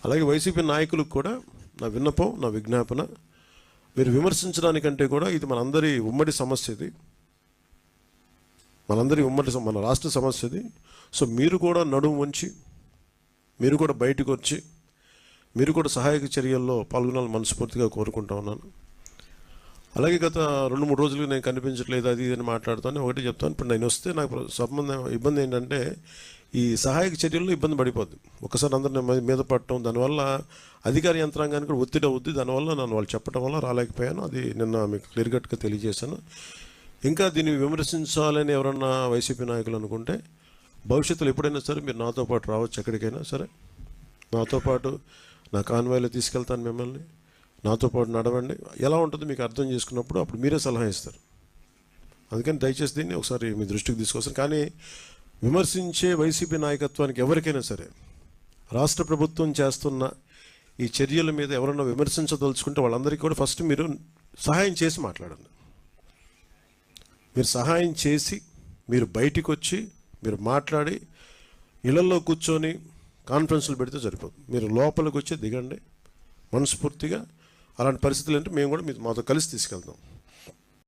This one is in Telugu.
అలాగే వైసీపీ నాయకులకు కూడా నా విన్నపం, నా విజ్ఞాపన, మీరు విమర్శించడానికంటే కూడా ఇది మనందరి ఉమ్మడి సమస్య, ఇది మనందరి మన రాష్ట్ర సమస్య ఇది. సో మీరు కూడా నడుము వంచి, మీరు కూడా బయటకు వచ్చి, మీరు కూడా సహాయక చర్యల్లో పాల్గొనాలని మనస్ఫూర్తిగా కోరుకుంటా ఉన్నాను. అలాగే గత 2-3 రోజులుగా నేను కనిపించట్లేదు, అది ఇది మాట్లాడుతాను. ఒకటి చెప్తాను, ఇప్పుడు నేను వస్తే నాకు ఇబ్బంది ఏంటంటే ఈ సహాయక చర్యల్లో ఇబ్బంది పడిపోద్ది. ఒకసారి అందరిని మీద పడటం, దానివల్ల అధికార యంత్రాంగానికి కూడా ఒత్తిడి అవుద్ది. దానివల్ల నన్ను వాళ్ళు చెప్పడం వల్ల రాలేకపోయాను. అది నిన్న మీకు క్లియర్ కట్గా తెలియజేశాను. ఇంకా దీన్ని విమర్శించాలని ఎవరన్నా వైసీపీ నాయకులు అనుకుంటే భవిష్యత్తులో ఎప్పుడైనా సరే మీరు నాతో పాటు రావచ్చు, ఎక్కడికైనా సరే నాతో పాటు నా కాన్వాయ్లో తీసుకెళ్తాను మిమ్మల్ని. నాతో పాటు నడవండి, ఎలా ఉంటుందో మీకు అర్థం చేసుకున్నప్పుడు అప్పుడు మీరే సలహా ఇస్తారు. అందుకని దయచేసి దీన్ని ఒకసారి మీ దృష్టికి తీసుకొస్తాను. కానీ విమర్శించే వైసీపీ నాయకత్వానికి ఎవరికైనా సరే రాష్ట్ర ప్రభుత్వం చేస్తున్న ఈ చర్యల మీద ఎవరన్నా విమర్శించదలుచుకుంటే వాళ్ళందరికీ కూడా ఫస్ట్ మీరు సహాయం చేసి మాట్లాడండి. మీరు సహాయం చేసి మీరు బయటికి వచ్చి మీరు మాట్లాడి ఇళ్లలో కూర్చొని కాన్ఫరెన్స్లు పెడితే సరిపోదు. మీరు లోపలికి వచ్చి దిగండి మనస్ఫూర్తిగా. అలాంటి పరిస్థితులు అంటే మేము కూడా మాతో కలిసి తీసుకెళ్తాం.